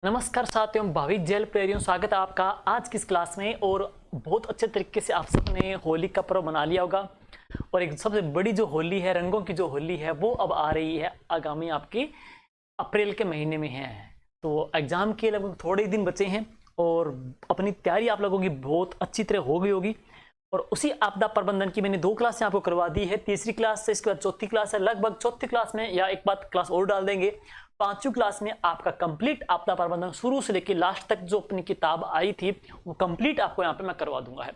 नमस्कार साथियों, भाविक जेल प्रेरियों, स्वागत है आपका आज की इस क्लास में। और बहुत अच्छे तरीके से आप सबने होली का पर्व मना लिया होगा। और एक सबसे बड़ी जो होली है, रंगों की जो होली है, वो अब आ रही है आगामी आपकी अप्रैल के महीने में है। तो एग्जाम के लगभग थोड़े ही दिन बचे हैं और अपनी तैयारी आप लोगों की बहुत अच्छी तरह हो गई होगी। और उसी आपदा प्रबंधन की मैंने 2 क्लासें आपको करवा दी है, तीसरी क्लास से इसके बाद चौथी क्लास है। लगभग चौथी क्लास में या एक बात क्लास और डाल देंगे, 5वीं क्लास में आपका कंप्लीट आपदा प्रबंधन शुरू से लेकर लास्ट तक जो अपनी किताब आई थी वो कंप्लीट आपको यहाँ पे मैं करवा दूंगा है।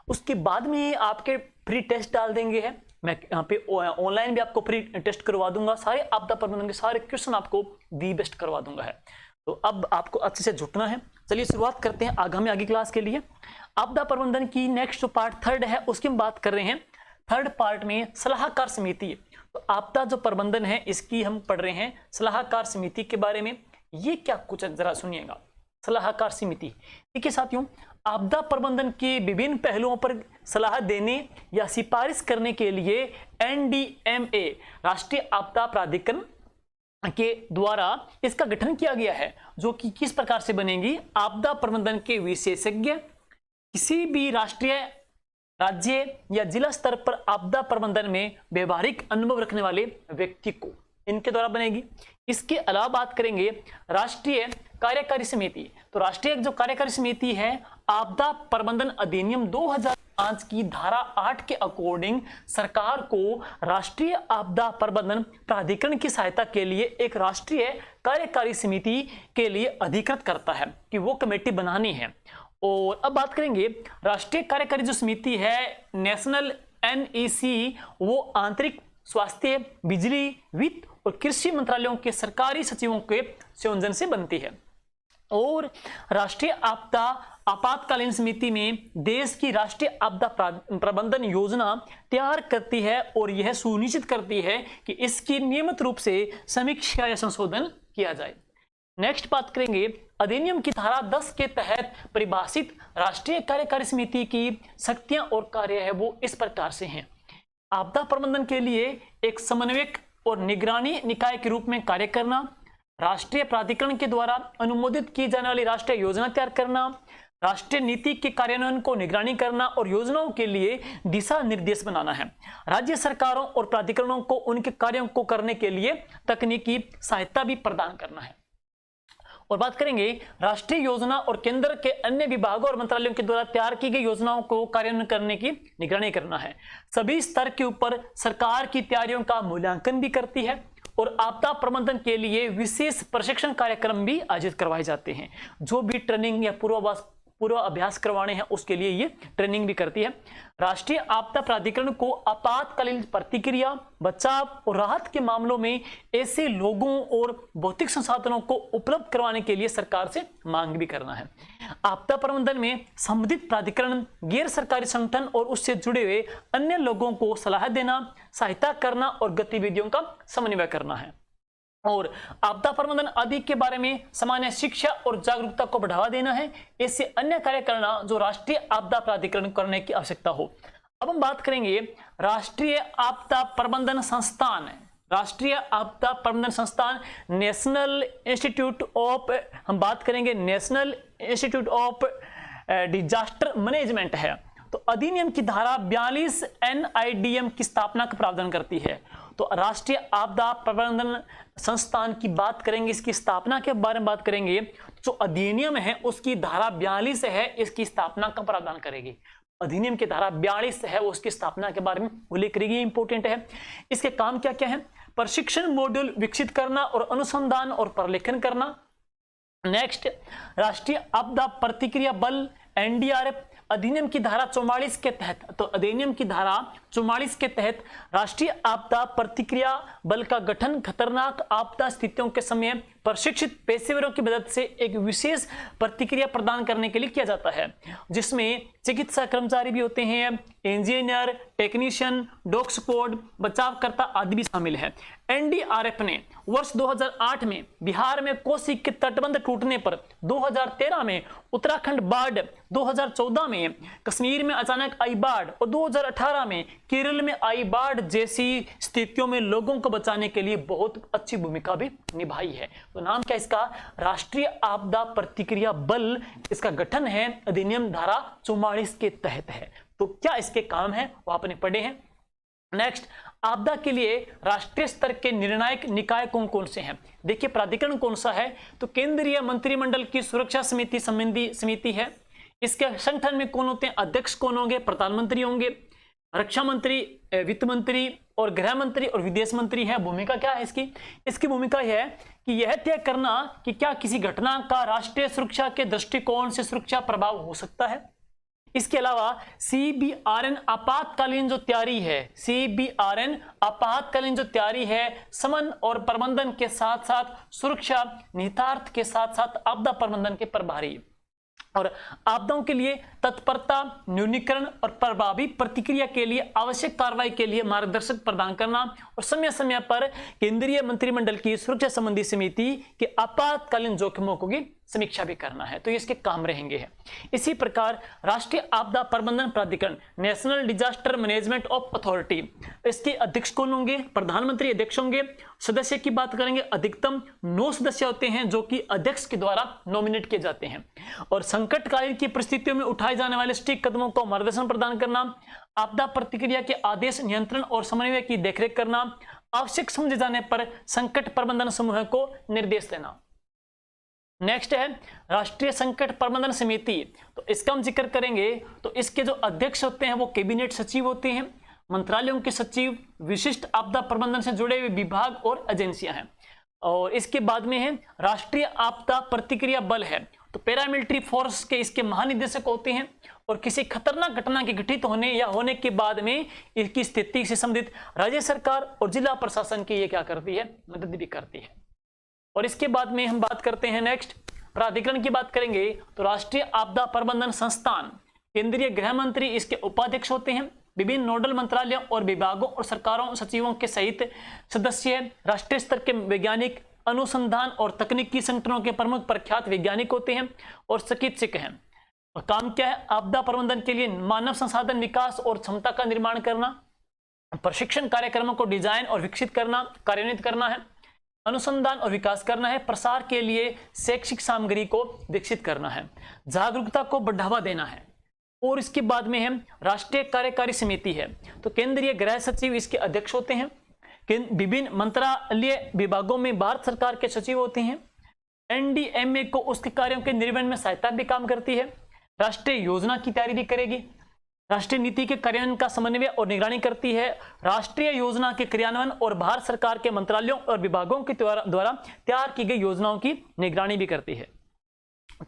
उसके बाद में आपके फ्री टेस्ट डाल देंगे है, मैं यहाँ पे ऑनलाइन भी आपको फ्री टेस्ट करवा दूंगा। सारे आपदा प्रबंधन के सारे क्वेश्चन आपको दी बेस्ट करवा दूंगा है। तो अब आपको अच्छे से जुटना है। चलिए शुरुआत करते हैं आगामी क्लास के लिए। आपदा प्रबंधन की नेक्स्ट जो पार्ट 3 है उसकी हम बात कर रहे हैं। 3rd पार्ट में सलाहकार समिति, तो आपदा जो प्रबंधन है इसकी हम पढ़ रहे हैं सलाहकार समिति के बारे में। ये क्या कुछ है जरा सुनिएगा। सलाहकार समिति, देखिए साथियों, आपदा प्रबंधन के विभिन्न पहलुओं पर सलाह देने या सिफारिश करने के लिए NDMA राष्ट्रीय आपदा प्राधिकरण के द्वारा इसका गठन किया गया है, जो कि किस प्रकार से बनेगी। आपदा प्रबंधन के विशेषज्ञ किसी भी राष्ट्रीय, राज्य या जिला स्तर पर आपदा प्रबंधन में व्यवहारिक अनुभव रखने वाले व्यक्ति को इनके द्वारा बनेगी। इसके अलावा बात करेंगे राष्ट्रीय कार्यकारी समिति, तो राष्ट्रीय जो कार्यकारी समिति है, आपदा प्रबंधन अधिनियम 2005 की धारा 8 के अकॉर्डिंग सरकार को राष्ट्रीय आपदा प्रबंधन प्राधिकरण की सहायता के लिए एक राष्ट्रीय कार्यकारी समिति के लिए अधिकृत करता है कि वो कमेटी बनानी है। और अब बात करेंगे राष्ट्रीय कार्यकारी जो समिति है नेशनल NEC, वो आंतरिक स्वास्थ्य, बिजली, वित्त और कृषि मंत्रालयों के सरकारी सचिवों के संयोजन से बनती है। और राष्ट्रीय आपदा आपातकालीन समिति में देश की राष्ट्रीय आपदा प्रबंधन योजना तैयार करती है और यह सुनिश्चित करती है कि इसकी नियमित रूप से समीक्षा या संशोधन किया जाए। नेक्स्ट बात करेंगे अधिनियम की धारा 10 के तहत परिभाषित राष्ट्रीय कार्यकारी समिति की शक्तियां और कार्य है वो इस प्रकार से हैं। आपदा प्रबंधन के लिए एक समन्वयक और निगरानी निकाय के रूप में कार्य करना, राष्ट्रीय प्राधिकरण के द्वारा अनुमोदित की जाने वाली राष्ट्रीय योजना तैयार करना, राष्ट्रीय नीति के कार्यान्वयन को निगरानी करना और योजनाओं के लिए दिशा निर्देश बनाना है। राज्य सरकारों और प्राधिकरणों को उनके कार्यों को करने के लिए तकनीकी सहायता भी प्रदान करना है। और बात करेंगे राष्ट्रीय योजना और केंद्र के अन्य विभागों और मंत्रालयों के द्वारा तैयार की गई योजनाओं को कार्यान्वयन करने की निगरानी करना है। सभी स्तर के ऊपर सरकार की तैयारियों का मूल्यांकन भी करती है और आपदा प्रबंधन के लिए विशेष प्रशिक्षण कार्यक्रम भी आयोजित करवाए जाते हैं। जो भी ट्रेनिंग या पूर्व अभ्यास करवाने हैं उसके लिए ये ट्रेनिंग भी करती है। राष्ट्रीय आपदा प्राधिकरण को आपातकालीन प्रतिक्रिया, बचाव और राहत के मामलों में ऐसे लोगों और भौतिक संसाधनों को उपलब्ध करवाने के लिए सरकार से मांग भी करना है। आपदा प्रबंधन में संबंधित प्राधिकरण, गैर सरकारी संगठन और उससे जुड़े हुए अन्य लोगों को सलाह देना, सहायता करना और गतिविधियों का समन्वय करना है। और आपदा प्रबंधन आदि के बारे में सामान्य शिक्षा और जागरूकता को बढ़ावा देना है। इससे अन्य कार्य करना जो राष्ट्रीय आपदा प्राधिकरण करने की आवश्यकता हो। अब हम बात करेंगे राष्ट्रीय आपदा प्रबंधन संस्थान। राष्ट्रीय आपदा प्रबंधन संस्थान नेशनल इंस्टीट्यूट ऑफ, हम बात करेंगे national institute of disaster management है। तो अधिनियम की धारा 42 NIDM की स्थापना का प्रावधान करती है। तो राष्ट्रीय आपदा प्रबंधन संस्थान की बात करेंगे, इसकी स्थापना के बारे में बात करेंगे। जो अधिनियम है उसकी धारा 42 है, इसकी स्थापना का प्रावधान करेगी। अधिनियम की धारा 42 है, उसकी स्थापना के बारे में उल्लेख करेगी, इंपोर्टेंट है। इसके काम क्या क्या है? प्रशिक्षण मॉड्यूल विकसित करना और अनुसंधान और प्रलेखन करना। नेक्स्ट, राष्ट्रीय आपदा प्रतिक्रिया बल NDRF अधिनियम की धारा 44 के तहत, तो अधिनियम की धारा 44 के तहत राष्ट्रीय आपदा प्रतिक्रिया बल का गठन खतरनाक आपदा स्थितियों के समय प्रशिक्षित पेशेवरों की मदद से एक विशेष प्रतिक्रिया प्रदान करने के लिए किया जाता है, जिसमें चिकित्सा कर्मचारी भी होते हैं, इंजीनियर, टेक्नीशियन, डॉग स्क्वाड, बचावकर्ता आदि भी शामिल है। NDRF ने वर्ष 2008 में बिहार में कोसी के तटबंध टूटने पर, 2013 में उत्तराखंड बाढ़, 2014 में कश्मीर में अचानक आई बाढ़ और 2018 में केरल में आई बाढ़ जैसी स्थितियों में लोगों को बचाने के लिए बहुत अच्छी भूमिका भी निभाई है। तो नाम क्या इसका, राष्ट्रीय आपदा प्रतिक्रिया बल, इसका गठन है अधिनियम धारा 44 के तहत है। तो क्या इसके काम है वो आपने पढ़े हैं। नेक्स्ट, आपदा के लिए राष्ट्रीय स्तर के निर्णायक निकाय कौन कौन से हैं। देखिए प्राधिकरण कौन सा है, तो केंद्रीय मंत्रिमंडल की सुरक्षा समिति संबंधी समिति है। इसके संगठन में कौन होते हैं, अध्यक्ष कौन होंगे, प्रधानमंत्री होंगे, रक्षा मंत्री, वित्त मंत्री और गृह मंत्री और विदेश मंत्री है। भूमिका क्या है इसकी, इसकी भूमिका यह है कि यह तय करना कि क्या किसी घटना का राष्ट्रीय सुरक्षा के दृष्टिकोण से सुरक्षा प्रभाव हो सकता है। इसके अलावा CBRN आपातकालीन जो तैयारी है, CBRN आपातकालीन जो तैयारी है, समन और प्रबंधन के साथ साथ सुरक्षा निहितार्थ के साथ साथ आपदा प्रबंधन के प्रभारी और आपदाओं के लिए तत्परता, न्यूनीकरण और प्रभावी प्रतिक्रिया के लिए आवश्यक कार्रवाई के लिए मार्गदर्शक प्रदान करना और समय समय पर केंद्रीय मंत्रिमंडल की सुरक्षा संबंधी समिति के आपातकालीन जोखिमों की समीक्षा भी करना है। तो ये इसके काम रहेंगे। इसी प्रकार राष्ट्रीय आपदा प्रबंधन प्राधिकरण, national disaster management of authority, इसके अध्यक्ष कौन होंगे, प्रधानमंत्री अध्यक्ष होंगे। सदस्य की बात करेंगे, अधिकतम 9 सदस्य होते हैं जो कि अध्यक्ष के द्वारा नॉमिनेट किए जाते हैं। और संकटकालीन की परिस्थितियों में उठाए जाने वाले सटीक कदमों को मार्गदर्शन प्रदान करना, आपदा प्रतिक्रिया के आदेश, नियंत्रण और समन्वय की देखरेख करना, आवश्यक समझे जाने पर संकट प्रबंधन समूह को निर्देश देना। नेक्स्ट है राष्ट्रीय संकट प्रबंधन समिति, तो इसका हम जिक्र करेंगे। तो इसके जो अध्यक्ष होते हैं वो कैबिनेट सचिव होते हैं, मंत्रालयों के सचिव, विशिष्ट आपदा प्रबंधन से जुड़े हुए विभाग और एजेंसियां हैं। और इसके बाद में है राष्ट्रीय आपदा प्रतिक्रिया बल है, तो पैरामिलिट्री फोर्स के इसके महानिदेशक होते हैं और किसी खतरनाक घटना के घटित होने या होने के बाद में इसकी स्थिति से संबंधित राज्य सरकार और जिला प्रशासन की ये क्या करती है, मदद भी करती है। और इसके बाद में हम बात करते हैं नेक्स्ट प्राधिकरण की बात करेंगे। तो राष्ट्रीय आपदा प्रबंधन संस्थान, केंद्रीय गृह मंत्री इसके उपाध्यक्ष होते हैं। विभिन्न नोडल मंत्रालयों और विभागों और सरकारों सचिवों के सहित सदस्य राष्ट्रीय स्तर के वैज्ञानिक, अनुसंधान और तकनीकी संगठनों के प्रमुख प्रख्यात वैज्ञानिक होते हैं और चिकित्सक हैं। और काम क्या है, आपदा प्रबंधन के लिए मानव संसाधन विकास और क्षमता का निर्माण करना, प्रशिक्षण कार्यक्रमों को डिजाइन और विकसित करना, कार्यान्वित करना है, अनुसंधान और विकास करना है, प्रसार के लिए शैक्षिक सामग्री को विकसित करना है, जागरूकता को बढ़ावा देना है। और इसके बाद में है राष्ट्रीय कार्यकारी समिति है, तो केंद्रीय गृह सचिव इसके अध्यक्ष होते हैं। विभिन्न मंत्रालय विभागों में भारत सरकार के सचिव होते हैं। NDMA को उसके कार्यों के निर्वहन में सहायता भी काम करती है। राष्ट्रीय योजना की तैयारी भी करेगी, राष्ट्रीय नीति के कार्यान्वयन का समन्वय और निगरानी करती है, राष्ट्रीय योजना के क्रियान्वयन और भारत सरकार के मंत्रालयों और विभागों के द्वारा तैयार की गई योजनाओं की निगरानी भी करती है।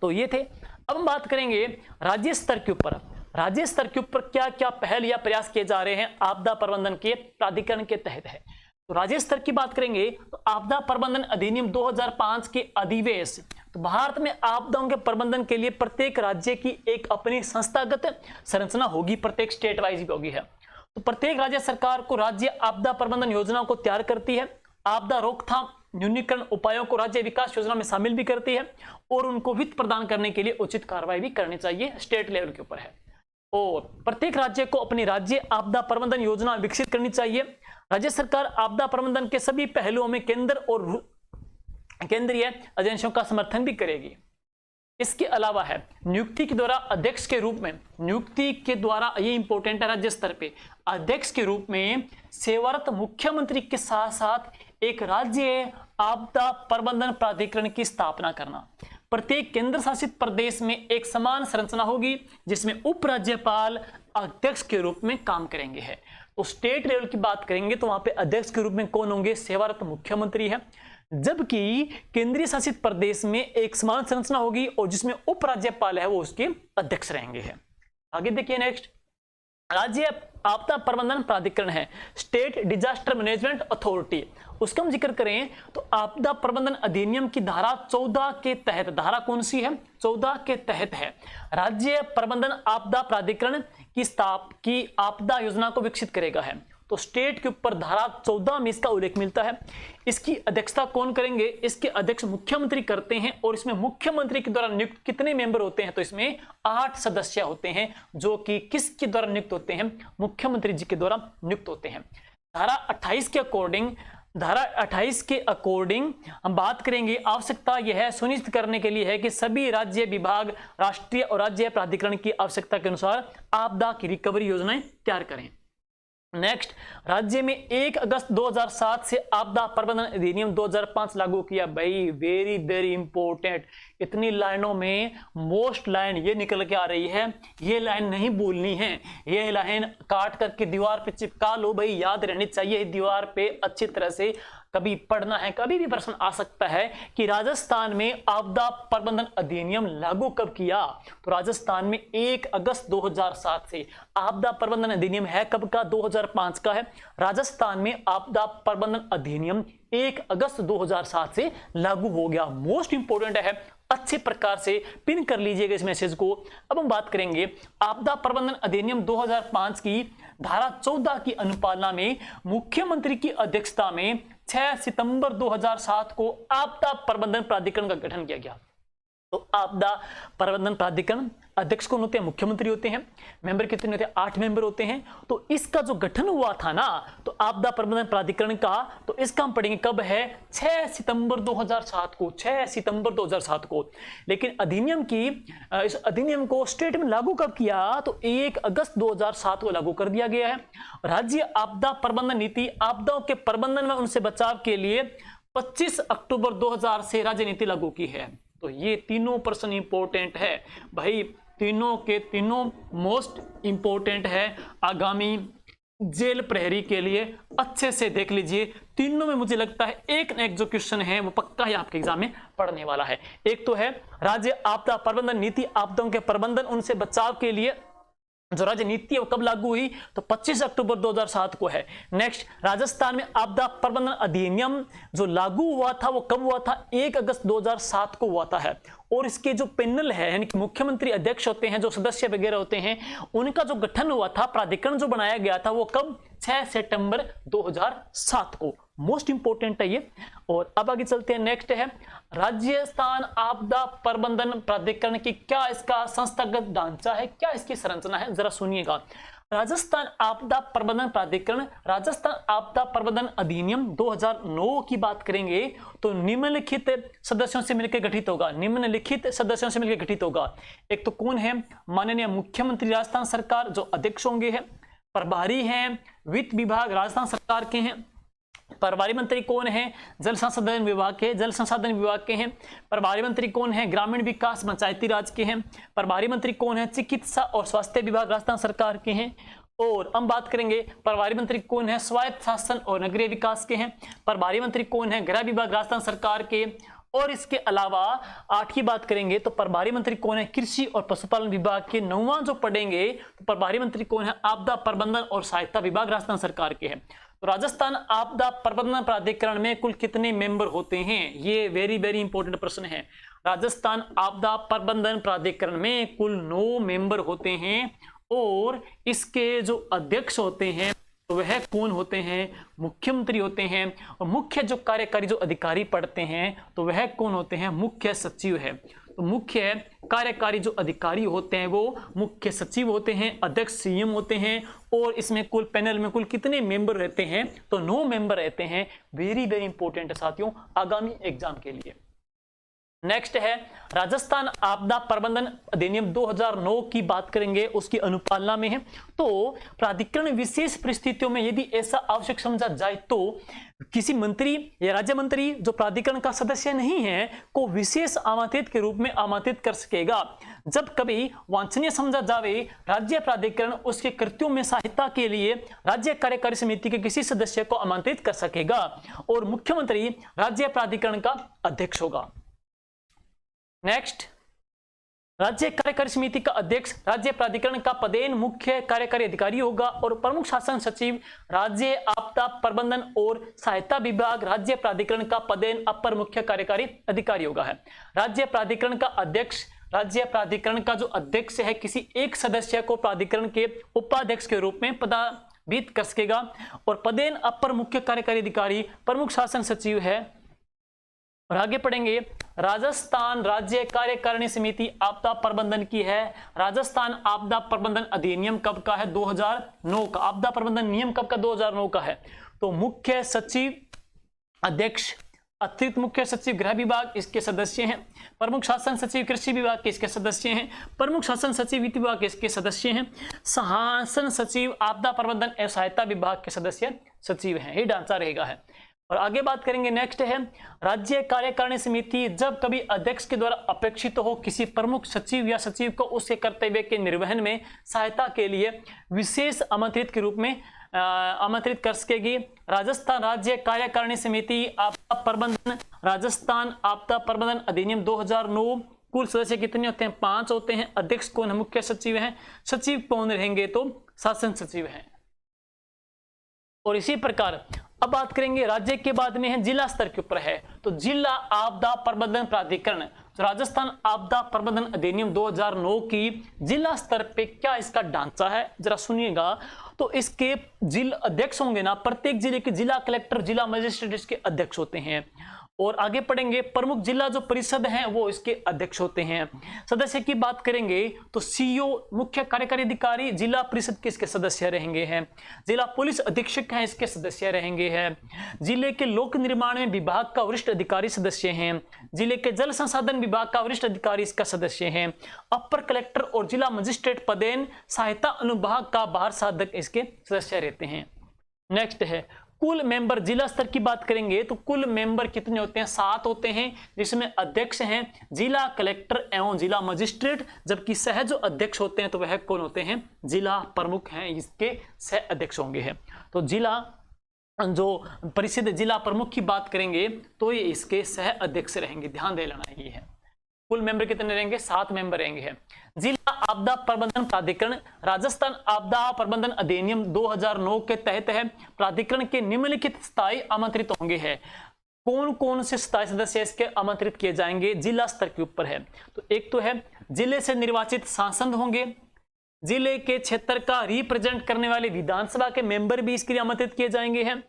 तो ये थे। अब हम बात करेंगे राज्य स्तर के ऊपर। राज्य स्तर के ऊपर क्या क्या पहल या प्रयास किए जा रहे हैं आपदा प्रबंधन के प्राधिकरण के तहत है। तो राज्य स्तर की बात करेंगे तो आपदा प्रबंधन अधिनियम 2005 के अधिवेश, तो भारत में आपदाओं के प्रबंधन के लिए प्रत्येक राज्य की एक अपनी संस्थागत संरचना होगी, प्रत्येक स्टेट वाइज भी होगी है। तो प्रत्येक राज्य सरकार को राज्य आपदा प्रबंधन योजनाओं को तैयार करती है, आपदा रोकथाम न्यूनीकरण उपायों को राज्य विकास योजना में शामिल भी करती है और उनको वित्त प्रदान करने के लिए उचित कार्रवाई भी करनी चाहिए, स्टेट लेवल के ऊपर है। और प्रत्येक राज्य को अपनी राज्य आपदा प्रबंधन योजना विकसित करनी चाहिए। राज्य सरकार आपदा प्रबंधन के सभी पहलुओं में केंद्र और केंद्रीय एजेंसियों का समर्थन भी करेगी। इसके अलावा है नियुक्ति के द्वारा अध्यक्ष के रूप में, नियुक्ति के द्वारा ये इंपॉर्टेंट है, राज्य स्तर पे अध्यक्ष के रूप में सेवारत मुख्यमंत्री के साथ साथ एक राज्य आपदा प्रबंधन प्राधिकरण की स्थापना करना। प्रत्येक केंद्र शासित प्रदेश में एक समान संरचना होगी जिसमें उपराज्यपाल अध्यक्ष के रूप में काम करेंगे है। तो स्टेट लेवल की बात करेंगे तो वहां पे अध्यक्ष के रूप में कौन होंगे, सेवारत मुख्यमंत्री है, जबकि केंद्रीय शासित प्रदेश में एक समान संरचना होगी और जिसमें उपराज्यपाल है वो उसके अध्यक्ष रहेंगे है। आगे देखिए नेक्स्ट राज्य आपदा प्रबंधन प्राधिकरण है, स्टेट डिजास्टर मैनेजमेंट अथॉरिटी। उसका हम जिक्र करें तो आपदा प्रबंधन अधिनियम की धारा 14 के तहत, धारा कौन सी है, 14 के तहत है, राज्य प्रबंधन आपदा प्राधिकरण की आपदा योजना को विकसित करेगा है। तो स्टेट के ऊपर धारा 14 में इसका उल्लेख मिलता है। इसकी अध्यक्षता कौन करेंगे, इसके अध्यक्ष मुख्यमंत्री करते हैं और इसमें मुख्यमंत्री के द्वारा नियुक्त कितने मेंबर होते हैं, तो इसमें 8 सदस्य होते हैं जो कि किसके द्वारा नियुक्त होते हैं, मुख्यमंत्री जी के द्वारा नियुक्त होते हैं। धारा 28 के अकॉर्डिंग धारा 28 के अकॉर्डिंग हम बात करेंगे, आवश्यकता यह है सुनिश्चित करने के लिए है कि सभी राज्य विभाग राष्ट्रीय और राज्य प्राधिकरण की आवश्यकता के अनुसार आपदा की रिकवरी योजनाएं तैयार करें। नेक्स्ट, राज्य में 1 अगस्त 2007 से आपदा प्रबंधन अधिनियम 2005 लागू किया। भाई वेरी वेरी इंपॉर्टेंट, इतनी लाइनों में मोस्ट लाइन ये निकल के आ रही है, ये लाइन नहीं भूलनी है, ये लाइन काट करके दीवार पे चिपका लो भाई, याद रहनी चाहिए दीवार पे अच्छी तरह से, कभी पढ़ना है, कभी भी प्रश्न आ सकता है कि राजस्थान में आपदा प्रबंधन अधिनियम लागू कब किया। तो राजस्थान में 1 अगस्त 2007 से। आपदा प्रबंधन अधिनियम है कब का? 2005 का है। राजस्थान में आपदा प्रबंधन अधिनियम 1 अगस्त 2007 से लागू हो गया। मोस्ट इंपोर्टेंट है, अच्छे प्रकार से पिन कर लीजिएगा इस मैसेज को। अब हम बात करेंगे आपदा प्रबंधन अधिनियम 2005 की धारा 14 की अनुपालना में मुख्यमंत्री की अध्यक्षता में 6 सितंबर 2007 को आपदा प्रबंधन प्राधिकरण का गठन किया गया। तो आपदा प्रबंधन प्राधिकरण अध्यक्ष कौन होते हैं? मुख्यमंत्री होते हैं। मेंबर कितने होते हैं? 8 मेंबर होते हैं। तो इसका जो गठन हुआ था ना, तो आपदा प्रबंधन प्राधिकरण का, तो इसका हम पढ़ेंगे कब है? 6 सितंबर 2007 को, 6 सितंबर 2007 को। लेकिन अधिनियम की इस अधिनियम को स्टेट में लागू कब किया? तो 1 अगस्त 2007 को लागू कर दिया गया है। राज्य आपदा प्रबंधन नीति आपदाओं के प्रबंधन में उनसे बचाव के लिए 25 अक्टूबर 2000 से राज्य नीति लागू की है। तो ये तीनों प्रश्न इंपॉर्टेंट है भाई, तीनों के तीनों मोस्ट इंपॉर्टेंट है आगामी जेल प्रहरी के लिए। अच्छे से देख लीजिए, तीनों में मुझे लगता है एक न एक जो क्वेश्चन है वो पक्का ही आपके एग्जाम में पढ़ने वाला है। एक तो है राज्य आपदा प्रबंधन नीति आपदाओं के प्रबंधन उनसे बचाव के लिए जो राज्य नीति है वो कब लागू हुई? तो 25 अक्टूबर 2007 को है। नेक्स्ट, राजस्थान में आपदा प्रबंधन अधिनियम जो लागू हुआ था वो कब हुआ था? 1 अगस्त 2007 को हुआ था है। और इसके जो पैनल है यानी कि मुख्यमंत्री अध्यक्ष होते हैं, जो सदस्य वगैरह होते हैं, उनका जो गठन हुआ था, प्राधिकरण जो बनाया गया था वो कब? 6 सितंबर 2007 को। मोस्ट इंपोर्टेंट है ये। और अब आगे चलते हैं। नेक्स्ट है राजस्थान आपदा प्रबंधन प्राधिकरण की क्या इसका संस्थागत ढांचा है, क्या इसकी संरचना है, जरा सुनिएगा। राजस्थान आपदा प्रबंधन प्राधिकरण राजस्थान आपदा प्रबंधन अधिनियम 2009 की बात करेंगे तो निम्नलिखित सदस्यों से मिलकर गठित होगा। निम्नलिखित सदस्यों से मिलकर गठित होगा। एक तो कौन है? माननीय मुख्यमंत्री राजस्थान सरकार जो अध्यक्ष होंगे हैं। प्रभारी हैं वित्त विभाग राजस्थान सरकार के हैं। प्रभारी मंत्री कौन है? जल संसाधन विभाग के, जल संसाधन विभाग के हैं। प्रभारी मंत्री कौन है? ग्रामीण विकास पंचायती राज के हैं। प्रभारी मंत्री कौन है? चिकित्सा और स्वास्थ्य विभाग राजस्थान सरकार के हैं। और हम बात करेंगे प्रभारी मंत्री कौन है? स्वायत्त शासन और नगरीय विकास के हैं। प्रभारी मंत्री कौन है? गृह विभाग राजस्थान सरकार के। और इसके अलावा 8 की बात करेंगे तो प्रभारी मंत्री कौन है? कृषि और पशुपालन विभाग के। 9वां जो पढ़ेंगे तो प्रभारी मंत्री कौन है? आपदा प्रबंधन और सहायता विभाग राजस्थान सरकार के हैं। तो राजस्थान आपदा प्रबंधन प्राधिकरण में कुल कितने मेंबर होते हैं? ये वेरी वेरी इंपॉर्टेंट प्रश्न है। राजस्थान आपदा प्रबंधन प्राधिकरण में कुल 9 मेंबर होते हैं। और इसके जो अध्यक्ष होते हैं तो वह कौन होते हैं? मुख्यमंत्री होते हैं। और मुख्य जो कार्यकारी जो अधिकारी पढ़ते हैं तो वह कौन होते हैं? मुख्य सचिव है। तो मुख्य कार्यकारी जो अधिकारी होते हैं वो मुख्य सचिव होते हैं, अध्यक्ष सीएम होते हैं। और इसमें कुल पैनल में कुल कितने मेंबर रहते हैं? तो 9 मेंबर रहते हैं। वेरी वेरी इंपॉर्टेंट है साथियों आगामी एग्जाम के लिए। नेक्स्ट है राजस्थान आपदा प्रबंधन अधिनियम 2009 की बात करेंगे, उसकी अनुपालना में है। तो प्राधिकरण विशेष परिस्थितियों में यदि ऐसा आवश्यक समझा जाए तो किसी मंत्री या राज्य मंत्री जो प्राधिकरण का सदस्य नहीं है को विशेष आमंत्रित के रूप में आमंत्रित कर सकेगा। जब कभी वांछनीय समझा जावे, राज्य प्राधिकरण उसके कृत्यों में सहायता के लिए राज्य कार्यकारी समिति के किसी सदस्य को आमंत्रित कर सकेगा। और मुख्यमंत्री राज्य प्राधिकरण का अध्यक्ष होगा। नेक्स्ट, राज्य कार्यकारी समिति का अध्यक्ष राज्य प्राधिकरण का पदेन मुख्य कार्यकारी अधिकारी होगा। और प्रमुख शासन सचिव राज्य आपदा प्रबंधन और सहायता विभाग राज्य प्राधिकरण का पदेन अपर मुख्य कार्यकारी अधिकारी होगा है। राज्य प्राधिकरण का अध्यक्ष राज्य प्राधिकरण का जो अध्यक्ष है किसी एक सदस्य को प्राधिकरण के उपाध्यक्ष के रूप में पदवीत कर सकेगा। और पदेन अपर मुख्य कार्यकारी अधिकारी प्रमुख शासन सचिव है। और आगे पढ़ेंगे राजस्थान राज्य कार्यकारिणी समिति आपदा प्रबंधन की है। राजस्थान आपदा प्रबंधन अधिनियम कब का है? 2009 का। आपदा प्रबंधन नियम कब का? 2009 का है। तो मुख्य सचिव अध्यक्ष, अतिरिक्त मुख्य सचिव गृह विभाग इसके सदस्य हैं, प्रमुख शासन सचिव कृषि विभाग के इसके सदस्य हैं, प्रमुख शासन सचिव वित्त विभाग के इसके सदस्य हैं, शासन सचिव आपदा प्रबंधन एवं सहायता विभाग के सदस्य सचिव हैं। ये ढांचा रहेगा है। और आगे बात करेंगे, नेक्स्ट है राज्य कार्यकारिणी समिति। जब कभी अध्यक्ष के द्वारा अपेक्षित हो किसी प्रमुख सचिव या सचिव को उसके कर्तव्य के निर्वहन में सहायता के लिए विशेष आमंत्रित के रूप में आमंत्रित कर सकेगी। राजस्थान राज्य कार्यकारिणी समिति आपदा प्रबंधन, राजस्थान आपदा प्रबंधन अधिनियम 2009। कुल सदस्य कितने होते हैं? 5 होते हैं। अध्यक्ष कौन है? मुख्य सचिव हैं। सचिव कौन रहेंगे? तो शासन सचिव हैं। और इसी प्रकार अब बात करेंगे राज्य के बाद में है जिला स्तर के ऊपर है, तो जिला आपदा प्रबंधन प्राधिकरण। तो राजस्थान आपदा प्रबंधन अधिनियम 2009 की जिला स्तर पे क्या इसका ढांचा है जरा सुनिएगा। तो इसके जिला अध्यक्ष होंगे ना, प्रत्येक जिले के जिला कलेक्टर, जिला मजिस्ट्रेट इसके अध्यक्ष होते हैं। और आगे पढ़ेंगे, प्रमुख जिला जो परिषद हैं वो इसके अध्यक्ष होते हैं। सदस्य की बात करेंगे तो सीईओ मुख्य कार्यकारी अधिकारी जिला परिषद के इसके सदस्य रहेंगे हैं। जिला पुलिस अधीक्षक हैं इसके सदस्य रहेंगे हैं। जिले के लोक निर्माण विभाग का वरिष्ठ अधिकारी सदस्य हैं। जिले के जल संसाधन विभाग का वरिष्ठ अधिकारी इसका सदस्य हैं। अपर कलेक्टर और जिला मजिस्ट्रेट पदेन सहायता अनुभाग का बाहर साधक इसके सदस्य रहते हैं। नेक्स्ट है कुल मेंबर। जिला स्तर की बात करेंगे तो कुल मेंबर कितने होते हैं? 7 होते हैं, जिसमें अध्यक्ष हैं जिला कलेक्टर एवं जिला मजिस्ट्रेट, जबकि सह जो अध्यक्ष होते हैं तो वह कौन होते हैं? जिला प्रमुख हैं, इसके सह अध्यक्ष होंगे हैं। तो जिला जो परिषद जिला प्रमुख की बात करेंगे तो ये इसके सह अध्यक्ष रहेंगे, ध्यान दे लेना ये है। कुल मेंबर कितने रहेंगे? 7 मेंबर रहेंगे। जिला आपदा प्रबंधन प्राधिकरण। राजस्थान आपदा प्रबंधन अधिनियम 2009 के तहत है। प्राधिकरण के निम्नलिखित स्थायी आमंत्रित होंगे हैं। कौन कौन से स्थायी सदस्य इसके आमंत्रित किए जाएंगे? जिला स्तर के ऊपर है। तो एक तो है जिले से निर्वाचित सांसद होंगे, जिले के क्षेत्र का रिप्रेजेंट करने वाले विधानसभा के मेंबर भी इसके लिए आमंत्रित किए जाएंगे हैं।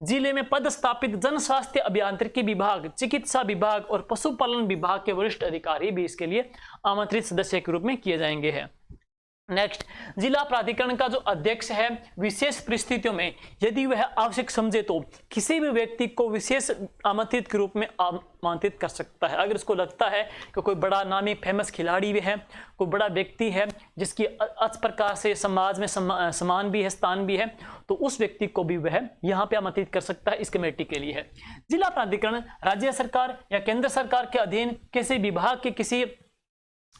जिले में पदस्थापित जन स्वास्थ्य अभियांत्रिकी विभाग, चिकित्सा विभाग और पशुपालन विभाग के वरिष्ठ अधिकारी भी इसके लिए आमंत्रित सदस्य के रूप में किए जाएंगे हैं। नेक्स्ट, जिला प्राधिकरण का जो अध्यक्ष है विशेष परिस्थितियों में यदि वह आवश्यक समझे तो किसी भी व्यक्ति को विशेष आमंत्रित के रूप में आमंत्रित कर सकता है। अगर उसको लगता है कि कोई बड़ा नामी फेमस खिलाड़ी भी है, कोई बड़ा व्यक्ति है जिसकी अच्छ प्रकार से समाज में सम्मान भी है, स्थान भी है, तो उस व्यक्ति को भी वह यहाँ पे आमंत्रित कर सकता है। इस कमेटी के लिए है। जिला प्राधिकरण राज्य सरकार या केंद्र सरकार के अधीन किसी विभाग के किसी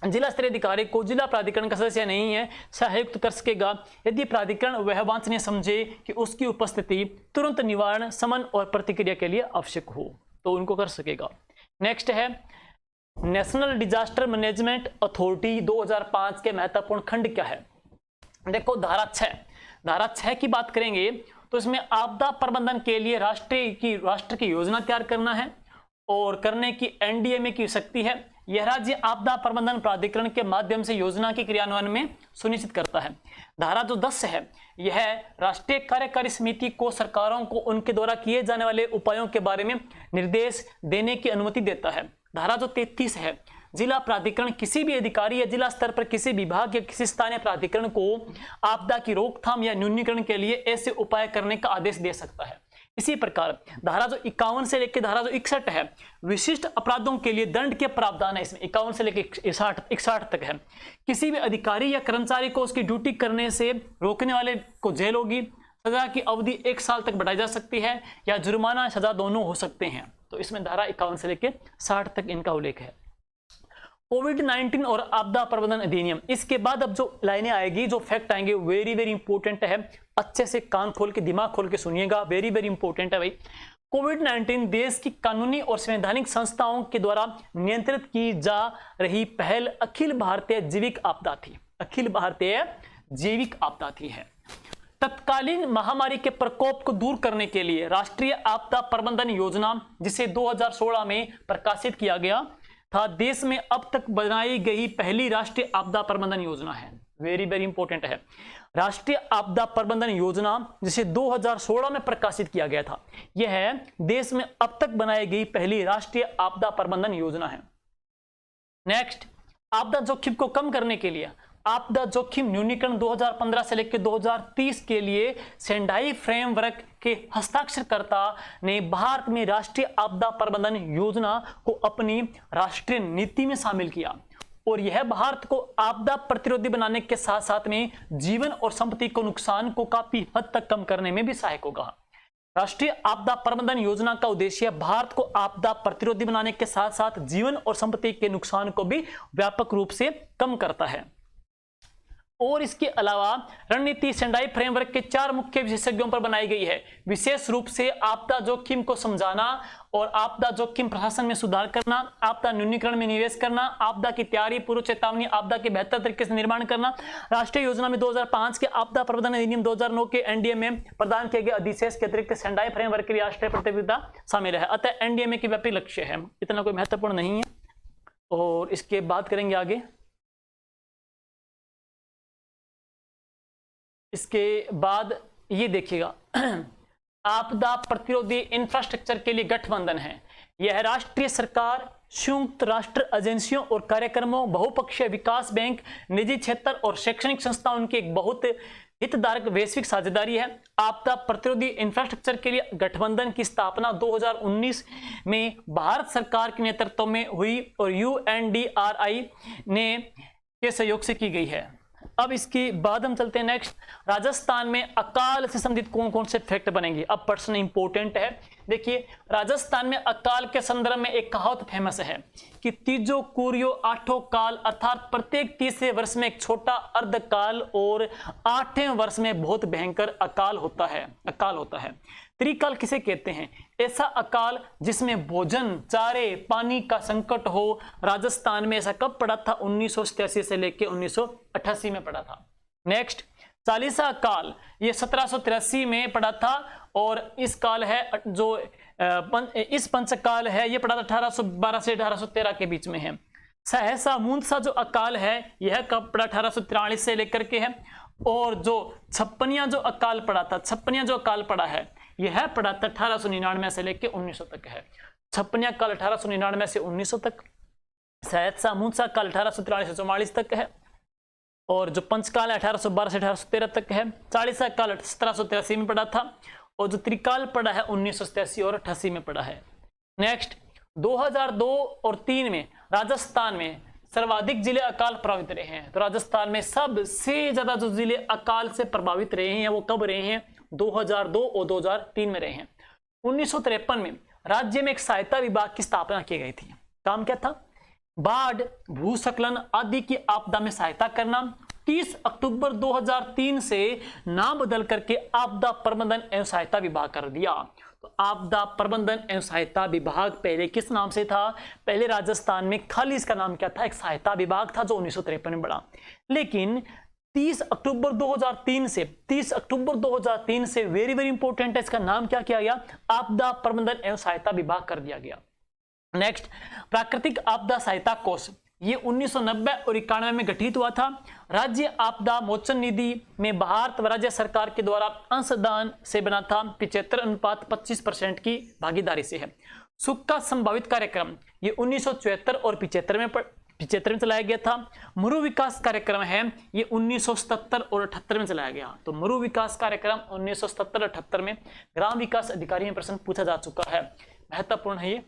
जिला स्तरीय अधिकारी को जिला प्राधिकरण का सदस्य नहीं है सहायुक्त कर सकेगा यदि प्राधिकरण वह वांछनीय समझे कि उसकी उपस्थिति तुरंत निवारण, समन और प्रतिक्रिया के लिए आवश्यक हो, तो उनको कर सकेगा। नेक्स्ट है नेशनल डिजास्टर मैनेजमेंट अथॉरिटी 2005 के महत्वपूर्ण खंड क्या है? देखो धारा 6 की बात करेंगे तो इसमें आपदा प्रबंधन के लिए राष्ट्र की योजना तैयार करना है और करने की एनडीएमए की शक्ति है। यह राज्य आपदा प्रबंधन प्राधिकरण के माध्यम से योजना के क्रियान्वयन में सुनिश्चित करता है। धारा जो 10 है यह राष्ट्रीय कार्यकारी समिति को सरकारों को उनके द्वारा किए जाने वाले उपायों के बारे में निर्देश देने की अनुमति देता है। धारा जो 33 है जिला प्राधिकरण किसी भी अधिकारी या जिला स्तर पर किसी विभाग या किसी स्थानीय प्राधिकरण को आपदा की रोकथाम या न्यूनीकरण के लिए ऐसे उपाय करने का आदेश दे सकता है। इसी प्रकार धारा जो 51 से लेकर धारा जो 61 है विशिष्ट अपराधों के लिए दंड के प्रावधान है। इसमें 51 से लेकर 61 तक है। किसी भी अधिकारी या कर्मचारी को उसकी ड्यूटी करने से रोकने वाले को जेल होगी, सजा की अवधि 1 साल तक बढ़ाई जा सकती है या जुर्माना सजा दोनों हो सकते हैं। तो इसमें धारा 51 से लेकर 60 तक इनका उल्लेख है। कोविड-19 और आपदा प्रबंधन अधिनियम, इसके बाद अब जो लाइनें आएगी, जो फैक्ट आएंगे, वेरी वेरी इंपॉर्टेंट है। अच्छे से कान खोल के दिमाग खोल के सुनिएगा, वेरी वेरी इंपॉर्टेंट है भाई। कोविड-19 देश की कानूनी और संवैधानिक संस्थाओं के द्वारा नियंत्रित की जा रही पहल अखिल भारतीय जैविक आपदा थी। अखिल भारतीय जैविक आपदा थी है। तत्कालीन महामारी के प्रकोप को दूर करने के लिए राष्ट्रीय आपदा प्रबंधन योजना, जिसे 2016 में प्रकाशित किया गया था, देश में अब तक बनाई गई पहली राष्ट्रीय आपदा प्रबंधन योजना है। वेरी वेरी इंपॉर्टेंट है। राष्ट्रीय आपदा प्रबंधन योजना जिसे 2016 में प्रकाशित किया गया था, यह देश में अब तक बनाई गई पहली राष्ट्रीय आपदा प्रबंधन योजना है। नेक्स्ट, आपदा जोखिम को कम करने के लिए आपदा जोखिम न्यूनीकरण 2015 से लेकर 2030 के लिए सेंडाई फ्रेमवर्क के हस्ताक्षरकर्ता ने भारत में राष्ट्रीय आपदा प्रबंधन योजना को अपनी राष्ट्रीय नीति में शामिल किया और यह भारत को आपदा प्रतिरोधी बनाने के साथ साथ में जीवन और संपत्ति को नुकसान को काफी हद तक कम करने में भी सहायक होगा। राष्ट्रीय आपदा प्रबंधन योजना का उद्देश्य भारत को आपदा प्रतिरोधी बनाने के साथ साथ जीवन और संपत्ति के नुकसान को भी व्यापक रूप से कम करता है। और इसके अलावा रणनीति सेंडाई फ्रेमवर्क के 4 मुख्य विशेषज्ञों पर बनाई गई है, विशेष रूप से आपदा जोखिम को समझाना और आपदा जोखिम प्रशासन में सुधार करना, आपदा न्यूनीकरण में निवेश करना, आपदा की तैयारी, पूर्व चेतावनी, आपदा के बेहतर तरीके से निर्माण करना। राष्ट्रीय योजना में 2005 के आपदा प्रबंधन अधिनियम 2009 के एनडीए में प्रदान किए गए अधिशेष के अतिरिक्त सेंडाई फ्रेमवर्क की राष्ट्रीय प्रतिबद्धता शामिल है। अतः एनडीए के व्यापी लक्ष्य है, इतना कोई महत्वपूर्ण नहीं है। और इसके बात करेंगे आगे। इसके बाद ये देखिएगा, आपदा प्रतिरोधी इंफ्रास्ट्रक्चर के लिए गठबंधन है। यह राष्ट्रीय सरकार, संयुक्त राष्ट्र एजेंसियों और कार्यक्रमों, बहुपक्षीय विकास बैंक, निजी क्षेत्र और शैक्षणिक संस्थाओं की एक बहुत हितधारक वैश्विक साझेदारी है। आपदा प्रतिरोधी इंफ्रास्ट्रक्चर के लिए गठबंधन की स्थापना 2019 में भारत सरकार के नेतृत्व में हुई और UNDRI ने के सहयोग से की गई है। अब इसके बाद हम चलते हैं नेक्स्ट। राजस्थान में अकाल से संबंधित कौन कौन से फैक्ट बनेंगे, अब प्रश्न इंपोर्टेंट है। देखिए, राजस्थान में अकाल के संदर्भ में एक कहावत फेमस है कि तीजो कुरियो आठों काल, अर्थात प्रत्येक 30वें वर्ष में एक छोटा अर्धकाल और 8वें वर्ष में बहुत भयंकर अकाल होता है। त्रिकाल किसे कहते हैं? ऐसा अकाल जिसमें भोजन, चारे, पानी का संकट हो। राजस्थान में ऐसा कब पड़ा था? 1987 से लेकर 1988 में पड़ा था। नेक्स्ट, चालीसा काल, ये 1783 में पड़ा था और इस काल है जो इस पंचकाल है, ये पड़ा था 1812 से 1813 के बीच में है। सहसा मूंदसा जो अकाल है यह कब पड़ा? 1843 से लेकर के है। और जो छप्पनिया जो अकाल पड़ा है यह पड़ा था 1899 से लेकर 1900 तक है। छप्पनिया काल 1899 से 1900 तक, सहसा मूंदसा काल 1843 से 44 तक है और जो पंचकाल है 1812 से 1813 तक है। चालीसा काल 1783 में पड़ा था और जो त्रिकाल पड़ा है 1987 और 88 में पड़ा है। नेक्स्ट, 2002 और 3 में राजस्थान में सर्वाधिक जिले अकाल प्रभावित रहे हैं। तो राजस्थान में सबसे ज्यादा जो जिले अकाल से प्रभावित रहे हैं वो कब रहे हैं? 2002 और 2003 में रहे हैं। 1953 में राज्य में एक सहायता विभाग की स्थापना की गई थी। काम क्या था? बाढ़, भूस्खलन आदि की आपदा में सहायता करना। 30 अक्टूबर 2003 से नाम बदल करके आपदा प्रबंधन एवं सहायता विभाग कर दिया। तो आपदा प्रबंधन एवं सहायता विभाग पहले किस नाम से था? पहले राजस्थान में खाली इसका नाम क्या था? एक सहायता विभाग था जो 1953 में बढ़ा। लेकिन 30 अक्टूबर 2003 से वेरी वेरी इंपॉर्टेंट है, इसका नाम क्या किया गया? आपदा प्रबंधन एवं सहायता विभाग कर दिया गया। नेक्स्ट, प्राकृतिक आपदा सहायता कोष, ये 1990 और 91 में गठित हुआ था। राज्य आपदा मोचन निधि में भारत व राज्य सरकार के द्वारा अंशदान से बना था। 75:25% की भागीदारी से है। सूखा संभावित कार्यक्रम, ये 1974 और 75 में चलाया गया था। मरु विकास कार्यक्रम है, ये 1977 और 78 में चलाया गया। तो मरु विकास कार्यक्रम 1977 और 78 में ग्राम विकास अधिकारी में प्रश्न पूछा जा चुका है, महत्वपूर्ण है ये।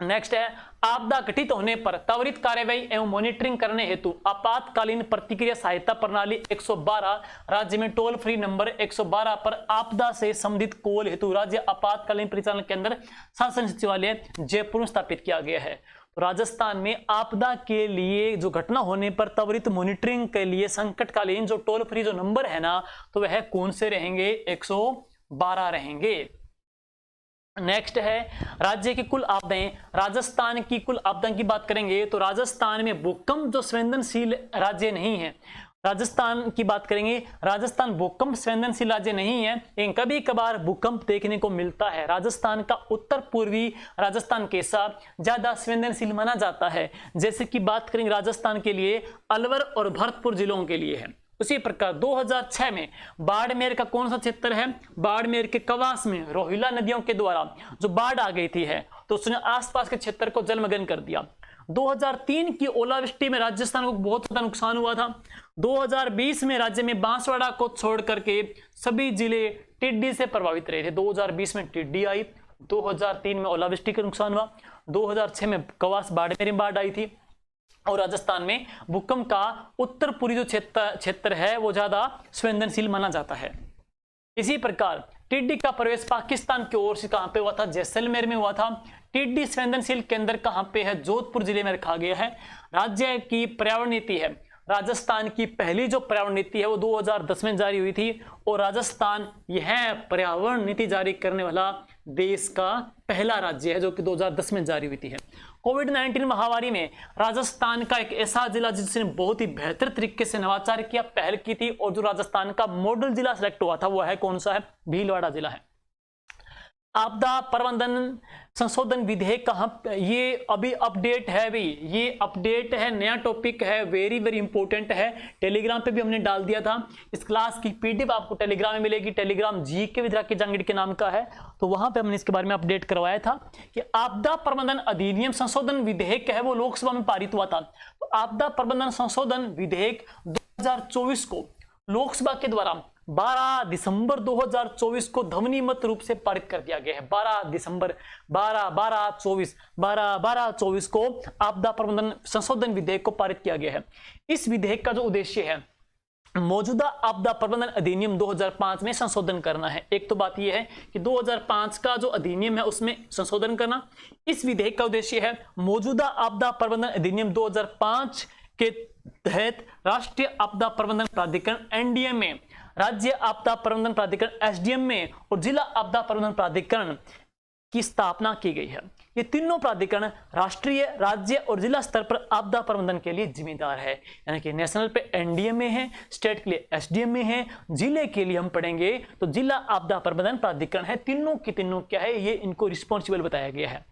नेक्स्ट है, आपदा घटित होने पर त्वरित कार्यवाही एवं मॉनिटरिंग करने हेतु आपातकालीन प्रतिक्रिया सहायता प्रणाली 112, राज्य में टोल फ्री नंबर 112 पर आपदा से संबंधित कॉल हेतु राज्य आपातकालीन परिचालन केंद्र शासन सचिवालय जयपुर में स्थापित किया गया है। तो राजस्थान में आपदा के लिए जो घटना होने पर त्वरित मॉनिटरिंग के लिए संकटकालीन जो टोल फ्री जो नंबर है ना, तो वह कौन से रहेंगे? 112 रहेंगे। नेक्स्ट है, राज्य की कुल आपदाएं। राजस्थान की कुल आपदा की बात करेंगे तो राजस्थान में भूकंप जो संवेदनशील राज्य नहीं है, राजस्थान की बात करेंगे, राजस्थान भूकंप संवेदनशील राज्य नहीं है, लेकिन कभी कभार भूकंप देखने को मिलता है। राजस्थान का उत्तर पूर्वी राजस्थान के साथ ज्यादा संवेदनशील माना जाता है। जैसे कि बात करेंगे राजस्थान के लिए अलवर और भरतपुर जिलों के लिए है। उसी प्रकार 2006 में बाड़मेर का कौन सा क्षेत्र है? बाड़मेर के कवास में रोहिला नदियों के द्वारा जो बाढ़ आ गई थी है, तो उसने आसपास के क्षेत्र को जलमग्न कर दिया। 2003 की ओलावृष्टि में राजस्थान को बहुत ज्यादा नुकसान हुआ था। 2020 में राज्य में बांसवाड़ा को छोड़ करके सभी जिले टिड्डी से प्रभावित रहे थे। 2020 में टिड्डी आई, 2003 में ओलावृष्टि का नुकसान हुआ, 2006 में कवास बाड़मेर में बाढ़ आई थी, और राजस्थान में भूकंप का उत्तर पूर्वी जो क्षेत्र है वो ज्यादा संवेदनशील माना जाता है। इसी प्रकार टिड्डी का प्रवेश पाकिस्तान की ओर से कहां पे हुआ था? जैसलमेर में हुआ था। टिड्डी संवेदनशील केंद्र कहां पे है? जोधपुर जिले में रखा गया है। राज्य की पर्यावरण नीति है, राजस्थान की पहली जो पर्यावरण नीति है वो 2010 में जारी हुई थी, और राजस्थान यह पर्यावरण नीति जारी करने वाला देश का पहला राज्य है जो कि 2010 में जारी हुई थी। कोविड-19 महामारी में राजस्थान का एक ऐसा जिला जिसने बहुत ही बेहतर तरीके से नवाचार किया, पहल की थी, और जो राजस्थान का मॉडल जिला सिलेक्ट हुआ था वो है कौन सा है? भीलवाड़ा जिला है। आपदा प्रबंधन संशोधन विधेयक कहाँ, ये अभी अपडेट है भी, ये अपडेट है, नया टॉपिक है, वेरी वेरी इंपॉर्टेंट है। टेलीग्राम पे भी हमने डाल दिया था। इस क्लास की पीडीएफ आपको टेलीग्राम में मिलेगी। टेलीग्राम जी के विद्यार्थी जांगीड़ के नाम का है, तो वहां पे हमने इसके बारे में अपडेट करवाया था कि आपदा प्रबंधन अधिनियम संशोधन विधेयक है वो लोकसभा में पारित हुआ था। तो आपदा प्रबंधन संशोधन विधेयक 2024 को लोकसभा के द्वारा 12 दिसंबर 2024 को ध्वनिमत रूप से पारित कर दिया गया है। 12 दिसंबर 12/12/24 को आपदा प्रबंधन संशोधन विधेयक को पारित किया गया है। इस विधेयक का जो उद्देश्य है मौजूदा आपदा प्रबंधन अधिनियम 2005 में संशोधन करना है। एक तो बात यह है कि 2005 का जो अधिनियम है उसमें संशोधन करना। इस विधेयक का उद्देश्य है मौजूदा आपदा प्रबंधन अधिनियम 2005 के तहत राष्ट्रीय आपदा प्रबंधन प्राधिकरण एनडीएम में, राज्य आपदा प्रबंधन प्राधिकरण एसडीएम में और जिला आपदा प्रबंधन प्राधिकरण की स्थापना की गई है। ये तीनों प्राधिकरण राष्ट्रीय, राज्य और जिला स्तर पर आपदा प्रबंधन के लिए जिम्मेदार है। यानी कि नेशनल पे एनडीएम में है, स्टेट के लिए एसडीएम में है, जिले के लिए हम पढ़ेंगे तो जिला आपदा प्रबंधन प्राधिकरण है। तीनों की तीनों क्या है, ये इनको रिस्पॉन्सिबल बताया गया है।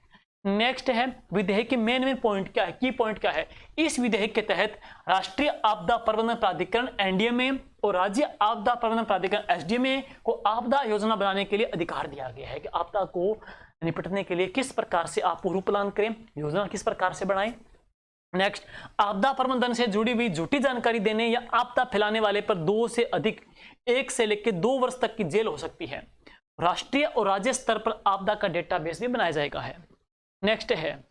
नेक्स्ट है विधेयक के मेन पॉइंट क्या है, की पॉइंट क्या है। इस विधेयक के तहत राष्ट्रीय आपदा प्रबंधन प्राधिकरण एनडीएम में और राज्य आपदा प्रबंधन प्राधिकरण एसडीएम में को आपदा योजना बनाने के लिए अधिकार दिया गया है कि आपदा को निपटने के लिए किस प्रकार से आप पूर्व प्लान करें, योजना किस प्रकार से बनाएं। नेक्स्ट, आपदा प्रबंधन से जुड़ी हुई झूठी जानकारी देने या आपदा फैलाने वाले पर 2 से अधिक 1 से लेकर 2 वर्ष तक की जेल हो सकती है। राष्ट्रीय और राज्य स्तर पर आपदा का डेटाबेस भी बनाया जाएगा है। नेक्स्ट है,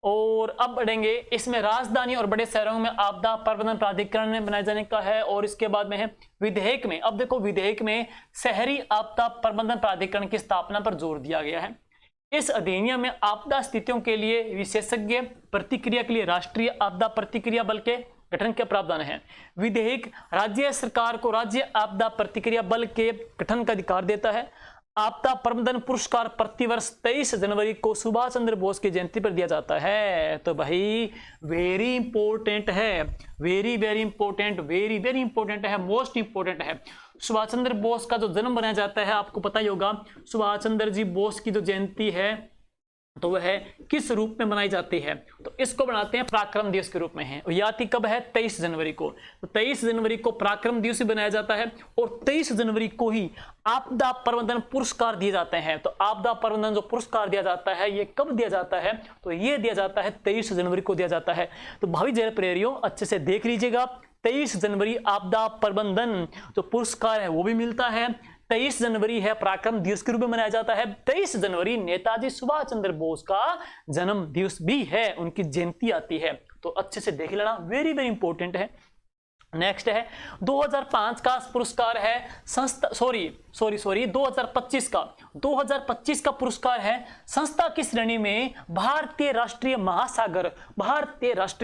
और अब बढ़ेंगे इसमें राजधानी और बड़े शहरों में आपदा प्रबंधन प्राधिकरण में बनाए जाने का है। और इसके बाद में है विधेयक में, अब देखो विधेयक में शहरी आपदा प्रबंधन प्राधिकरण की स्थापना पर जोर दिया गया है। इस अधिनियम में आपदा स्थितियों के लिए विशेषज्ञ प्रतिक्रिया के लिए राष्ट्रीय आपदा प्रतिक्रिया बल के गठन के प्रावधान है। विधेयक राज्य सरकार को राज्य आपदा प्रतिक्रिया बल के गठन का अधिकार देता है। आपदा प्रबंधन पुरस्कार प्रतिवर्ष 23 जनवरी को सुभाष चंद्र बोस की जयंती पर दिया जाता है। तो भाई वेरी इंपॉर्टेंट है, very very important, very very important है, मोस्ट इंपॉर्टेंट है। सुभाष चंद्र बोस का जो जन्म मनाया जाता है आपको पता ही होगा। सुभाष चंद्र जी बोस की जो जयंती है तो वह किस रूप में मनाई जाती है, तो इसको बनाते हैं पराक्रम दिवस के रूप में है। याद ही कब है? 23 जनवरी को। तो 23 जनवरी को पराक्रम दिवस बनाया जाता है और 23 जनवरी को ही आपदा प्रबंधन पुरस्कार दिए जाते हैं। तो आपदा प्रबंधन जो पुरस्कार दिया जाता है ये कब दिया जाता है? तो ये दिया जाता है 23 जनवरी को दिया जाता है। तो भावी जेल प्रेरियों अच्छे से देख लीजिएगा, 23 जनवरी आपदा प्रबंधन जो पुरस्कार है वो भी मिलता है। 23 जनवरी है पराक्रम दिवस के रूप में मनाया जाता है। 23 जनवरी नेताजी सुभाष चंद्र बोस का जन्म दिवस भी है, उनकी जयंती आती है। तो अच्छे से देख लेना, वेरी वेरी इंपॉर्टेंट है। नेक्स्ट है 2005 का पुरस्कार है संस्था, सॉरी 2025 का पुरस्कार है संस्था की श्रेणी में भारतीय राष्ट्रीय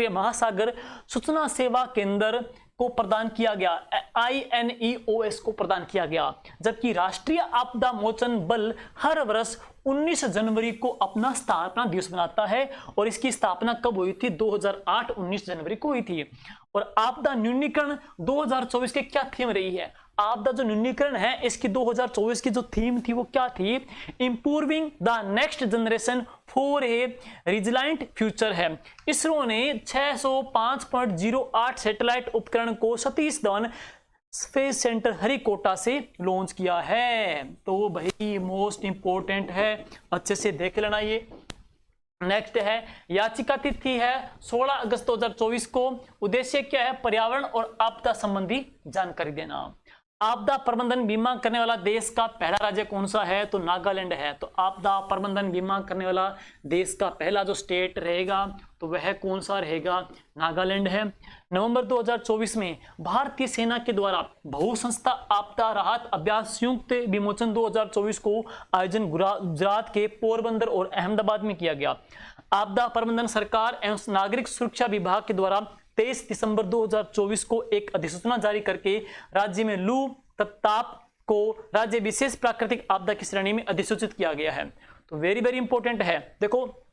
महासागर सूचना सेवा केंद्र को प्रदान किया गया, INEOS को प्रदान किया गया। जबकि राष्ट्रीय आपदा मोचन बल हर वर्ष 19 जनवरी को अपना स्थापना दिवस मनाता है और इसकी स्थापना कब हुई थी? 2008 19 जनवरी को हुई थी। और आपदा न्यूनीकरण 2024 के क्या थीम रही है? आपदा जो न्यूनीकरण है इसकी 2024 की जो थीम थी वो क्या थी? Improving the next generation for a resilient future है। इसरो ने 605.08 सैटेलाइट उपकरण को सतीश धवन स्पेस सेंटर हरिकोटा से लॉन्च किया है। तो भाई मोस्ट इंपोर्टेंट है, अच्छे से देख लेना। ये नेक्स्ट है याचिका तिथि है 16 अगस्त 2024 को। उद्देश्य क्या है? पर्यावरण और आपदा संबंधी जानकारी देना। आपदा प्रबंधन बीमा करने वाला देश का पहला राज्य कौन सा है? तो नागालैंड है। तो आपदा प्रबंधन बीमा करने वाला देश का पहला जो स्टेट रहेगा तो वह कौन सा रहेगा? नागालैंड है। नवंबर 2024 में भारतीय सेना के द्वारा बहुसंस्था आपदा राहत अभ्यास संयुक्त विमोचन 2024 को आयोजन गुजरात के पोरबंदर और अहमदाबाद में किया गया। आपदा प्रबंधन सरकार एवं नागरिक सुरक्षा विभाग के द्वारा 23 दिसंबर 2024 को एक अधिसूचना जारी करके राज्य में लू ताप को राज्य विशेष प्राकृतिक आपदा की श्रेणी में अधिसूचित किया गया है। तो वेरी वेरी इंपॉर्टेंट है। देखो,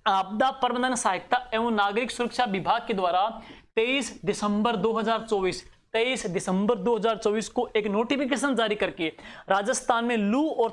आपदा प्रबंधन सहायता एवं नागरिक सुरक्षा विभाग के द्वारा 23 दिसंबर 2024 को एक नोटिफिकेशन जारी करके राजस्थान में लू और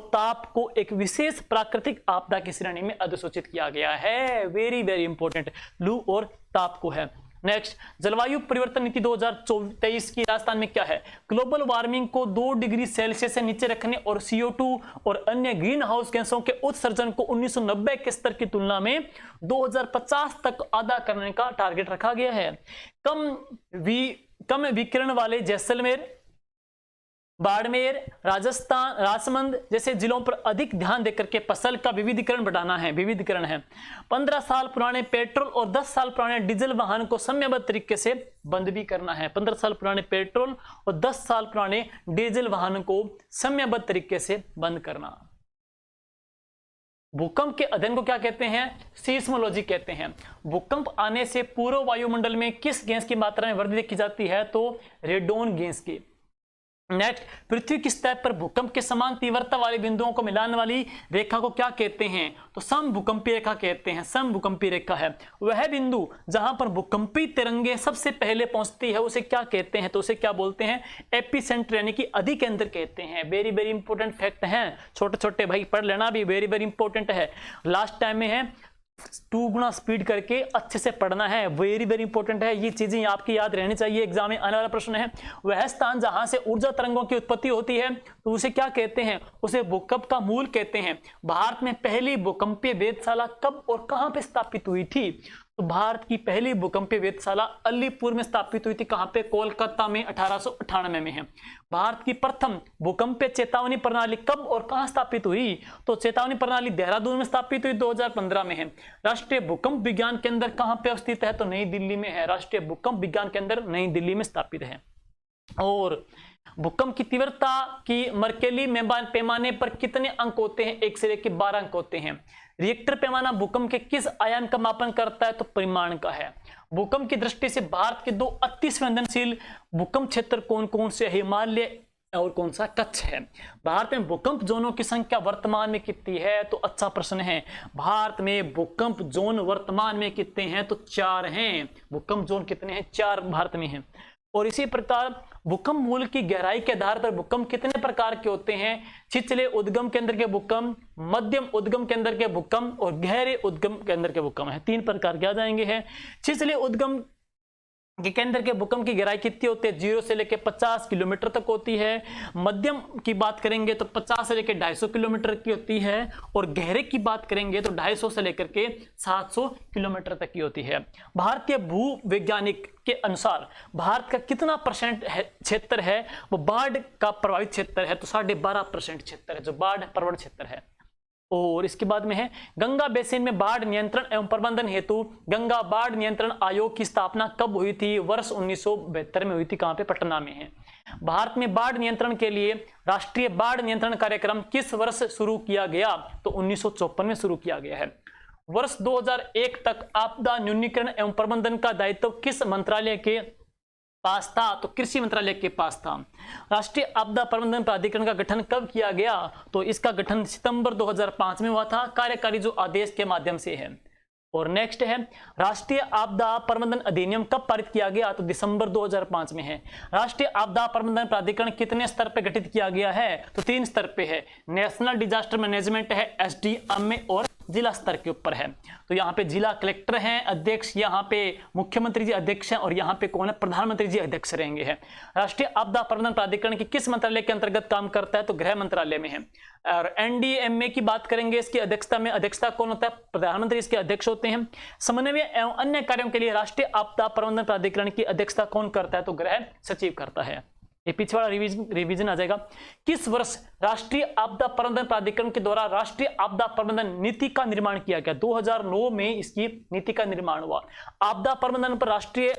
ताप को एक विशेष प्राकृतिक आपदा की श्रेणी में अधिसूचित किया गया है। वेरी वेरी इंपॉर्टेंट, लू और ताप को है। नेक्स्ट, जलवायु परिवर्तन नीति 2023 की राजस्थान में क्या है? ग्लोबल वार्मिंग को 2 डिग्री सेल्सियस से नीचे रखने और CO2 और अन्य ग्रीन हाउस गैसों के उत्सर्जन को 1990 के स्तर की तुलना में 2050 तक आधा करने का टारगेट रखा गया है। कम विकिरण वाले जैसलमेर, बाड़मेर, राजस्थान, राजसमंद जैसे जिलों पर अधिक ध्यान देकर के फसल का विविधीकरण बढ़ाना है। 15 साल पुराने पेट्रोल और 10 साल पुराने डीजल वाहन को समयबद्ध तरीके से बंद भी करना है। 15 साल पुराने पेट्रोल और 10 साल पुराने डीजल वाहन को समयबद्ध तरीके से बंद करना। भूकंप के अध्ययन को क्या कहते हैं? सीस्मोलॉजी कहते हैं। भूकंप आने से पूर्व वायुमंडल में किस गैस की मात्रा में वृद्धि देखी जाती है? तो रेडोन गैस की। नेक्स्ट, पृथ्वी की सतह पर भूकंप के समान तीव्रता वाले बिंदुओं को मिलाने वाली रेखा को क्या कहते हैं? तो समभूकंपीय रेखा कहते हैं। समभूकंपीय रेखा है वह बिंदु जहां पर भूकंपी तरंगे सबसे पहले पहुंचती है, उसे क्या कहते हैं? तो उसे क्या बोलते हैं? एपिसेंटर यानी कि अधिकेंद्र कहते हैं। वेरी वेरी इंपॉर्टेंट फैक्ट है, छोटे छोटे भाई पढ़ लेना भी वेरी वेरी इंपॉर्टेंट है। लास्ट टाइम में है 2 गुना स्पीड करके अच्छे से पढ़ना है। वेरी वेरी इंपॉर्टेंट है, ये चीजें आपकी याद रहनी चाहिए। एग्जाम में आने वाला प्रश्न है, वह स्थान जहां से ऊर्जा तरंगों की उत्पत्ति होती है तो उसे क्या कहते हैं? उसे भूकंप का मूल कहते हैं। भारत में पहली भूकंपीय वेधशाला कब और कहां पे स्थापित हुई थी? तो भारत की पहली भूकंपीय वेधशाला अलीपुर में स्थापित हुई थी। कहां पे? कोलकाता में 1898 में है। भारत की प्रथम भूकंपीय चेतावनी प्रणाली कब और कहां स्थापित हुई? तो चेतावनी प्रणाली देहरादून में स्थापित हुई, 2015 में है। राष्ट्रीय भूकंप विज्ञान केंद्र कहां पे स्थित है? तो नई दिल्ली में है। राष्ट्रीय भूकंप विज्ञान केंद्र नई दिल्ली में स्थापित है। और भूकंप की तीव्रता की मर्केली पैमाने पर कितने अंक होते हैं? 1 से लेकर 12 अंक होते हैं। रिएक्टर पैमाना भूकंप के किस आयाम का मापन करता है? तो परिमाण का है। भूकंप की दृष्टि से भारत के 2 अति संवेदनशील भूकंप क्षेत्र कौन कौन से? हिमालय और कौन सा? कच्छ है। भारत में भूकंप जोनों की संख्या वर्तमान में कितनी है? तो अच्छा प्रश्न है। भारत में भूकंप जोन वर्तमान में कितने हैं? तो 4 हैं। भूकंप जोन कितने हैं? 4 भारत में हैं। और इसी प्रकार भूकंप मूल की गहराई के आधार पर भूकंप कितने प्रकार के होते हैं? छिछले उद्गम केंद्र के भूकंप, मध्यम उद्गम केंद्र के भूकंप और गहरे उद्गम केंद्र के भूकंप है। 3 प्रकार के आ जाएंगे हैं। छिछले उद्गम के केंद्र के भूकंप की गहराई कितनी होती है? 0 से लेकर 50 किलोमीटर तक होती है। मध्यम की बात करेंगे तो 50 से लेकर 250 किलोमीटर की होती है। और गहरे की बात करेंगे तो 250 से लेकर के 700 किलोमीटर तक की होती है। भारतीय भूवैज्ञानिक के अनुसार भारत का कितना % क्षेत्र है वो बाढ़ का प्रभावित क्षेत्र है? तो 12.5% क्षेत्र है जो बाढ़ प्रवण क्षेत्र है। और इसके बाद में है गंगा बेसिन में बाढ़ नियंत्रण एवं प्रबंधन हेतु गंगा बाढ़ नियंत्रण आयोग की स्थापना कब हुई थी? वर्ष 1972 में हुई थी। कहां पे? पटना में है। भारत में बाढ़ नियंत्रण के लिए राष्ट्रीय बाढ़ नियंत्रण कार्यक्रम किस वर्ष शुरू किया गया? तो 1954 में शुरू किया गया है। वर्ष 2001 तक आपदा न्यूनीकरण एवं प्रबंधन का दायित्व किस मंत्रालय के पास था? तो कृषि मंत्रालय के पास था। राष्ट्रीय आपदा प्रबंधन प्राधिकरण का गठन कब किया गया? तो इसका गठन सितंबर 2005 में हुआ था, कार्यकारी जो आदेश के माध्यम से है। और नेक्स्ट है राष्ट्रीय आपदा प्रबंधन अधिनियम कब पारित किया गया? तो दिसंबर 2005 में है। राष्ट्रीय आपदा प्रबंधन प्राधिकरण कितने स्तर पर गठित किया गया है? तो 3 स्तर पे है। नेशनल डिजास्टर मैनेजमेंट है SDM में और जिला स्तर के ऊपर है। तो यहाँ पे जिला कलेक्टर हैं अध्यक्ष, यहाँ पे मुख्यमंत्री जी अध्यक्ष हैं और यहाँ पे कौन है, प्रधानमंत्री जी अध्यक्ष रहेंगे हैं। राष्ट्रीय आपदा प्रबंधन प्राधिकरण की किस मंत्रालय के अंतर्गत काम करता है, तो गृह मंत्रालय में है। और एनडीएमए की बात करेंगे, इसकी अध्यक्षता कौन होता है, प्रधानमंत्री इसके अध्यक्ष होते हैं। समन्वय एवं अन्य कार्यों के लिए राष्ट्रीय आपदा प्रबंधन प्राधिकरण की अध्यक्षता कौन करता है, तो गृह सचिव करता है। ये पीछे वाला रिवीजन आ जाएगा। किस वर्ष राष्ट्रीय आपदा प्रबंधन प्राधिकरण के द्वारा राष्ट्रीय आपदा प्रबंधन नीति का निर्माण किया गया, 2009 में इसकी नीति का निर्माण हुआ। आपदा प्रबंधन पर राष्ट्रीय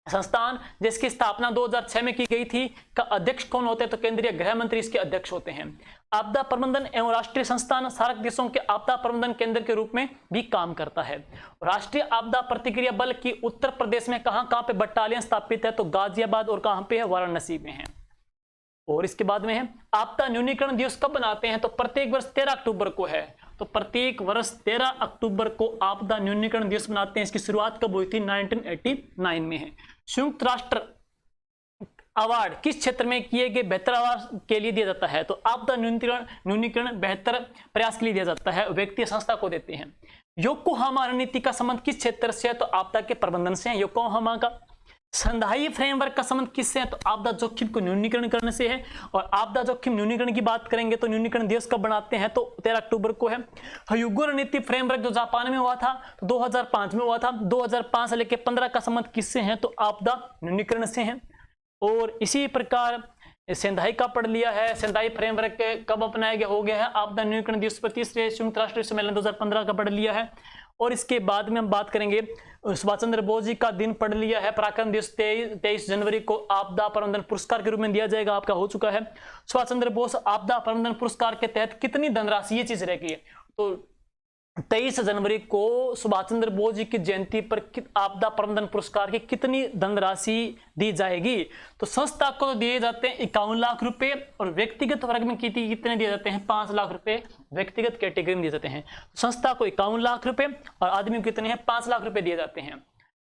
संस्थान जिसकी स्थापना 2006 में की गई थी का अध्यक्ष कौन होते हैं, तो केंद्रीय गृह मंत्री इसके अध्यक्ष होते हैं। आपदा प्रबंधन एवं राष्ट्रीय संस्थान सार्क देशों के आपदा प्रबंधन केंद्र के रूप में भी काम करता है। राष्ट्रीय आपदा प्रतिक्रिया बल की उत्तर प्रदेश में कहां पे बटालियन स्थापित है, तो गाजियाबाद और कहां पे है, वाराणसी में है। और इसके बाद में है आपदा न्यूनीकरण दिवस कब बनाते हैं, तो प्रत्येक वर्ष 13 अक्टूबर को है। तो प्रत्येक वर्ष 13 अक्टूबर को आपदा न्यूनीकरण दिवस मनाते हैं। इसकी शुरुआत कब हुई थी, 1989 में है। संयुक्त राष्ट्र अवार्ड किस क्षेत्र में किए गए बेहतर आवाज के लिए दिया जाता है, तो आपदा न्यूनीकरण बेहतर प्रयास के लिए दिया जाता है, व्यक्ति संस्था को देते हैं। योकोहामा रणनीति का संबंध किस क्षेत्र से है, तो आपदा के प्रबंधन से है। योकोहामा का संधाई फ्रेमवर्क का संबंध किससे है, तो आपदा जोखिम को न्यूनीकरण करने से है। और आपदा जोखिम न्यूनीकरण की बात करेंगे तो न्यूनीकरण दिवस कब बनाते हैं, तो 13 अक्टूबर को है। हयुगो रणनीति फ्रेमवर्क जो जापान में हुआ था तो 2005 में हुआ था। 2005 से लेकर 15 का संबंध किससे है, तो आपदा न्यूनीकरण से है। और इसी प्रकार सेंधाई का पढ़ लिया है। सेंधाई फ्रेमवर्क कब अपनाया गया हो गया है, आपदा न्यूनीकरण दिवस पर 30वें संयुक्त राष्ट्र सम्मेलन 2015 का पढ़ लिया है। और इसके बाद में हम बात करेंगे सुभाष चंद्र बोस जी का दिन पढ़ लिया है। पराक्रम दिवस 23 जनवरी को आपदा प्रबंधन पुरस्कार के रूप में दिया जाएगा, आपका हो चुका है। सुभाष चंद्र बोस आपदा प्रबंधन पुरस्कार के तहत कितनी धनराशि, ये चीज रहेगी, तो 23 जनवरी को सुभाष चंद्र बोस जी की जयंती पर आपदा प्रबंधन पुरस्कार की कितनी धनराशि दी जाएगी, तो संस्था को दिए जाते हैं 51 लाख रुपए और व्यक्तिगत वर्ग में कितने दिए जाते हैं, 5 लाख रुपए व्यक्तिगत कैटेगरी में दिए जाते हैं। संस्था को 51 लाख रुपए और आदमी को कितने हैं, 5 लाख रुपए दिए जाते हैं।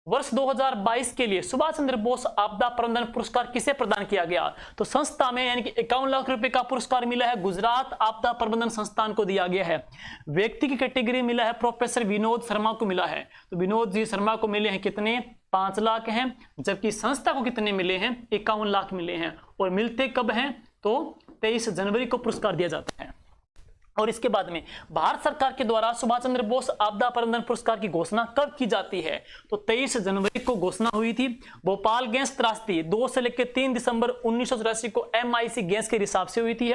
वर्ष 2022 के लिए सुभाष चंद्र बोस आपदा प्रबंधन पुरस्कार किसे प्रदान किया गया, तो संस्था में यानी कि 51 लाख रुपए का पुरस्कार मिला है, गुजरात आपदा प्रबंधन संस्थान को दिया गया है। व्यक्ति की कैटेगरी मिला है, प्रोफेसर विनोद शर्मा को मिला है। तो विनोद जी शर्मा को मिले हैं कितने, 5 लाख हैं, जबकि संस्था को कितने मिले हैं, 51 लाख मिले हैं। और मिलते कब हैं, तो 23 जनवरी को पुरस्कार दिया जाता है। और इसके बाद में भारत सरकार के द्वारा सुभाष चंद्र बोस आपदा प्रबंधन पुरस्कार की घोषणा कब की जाती है, तो 23 जनवरी को घोषणा हुई थी। भोपाल गैस त्रासदी 2 से लेकर 3 दिसंबर 1984 को MIC गैस के हिसाब से हुई थी।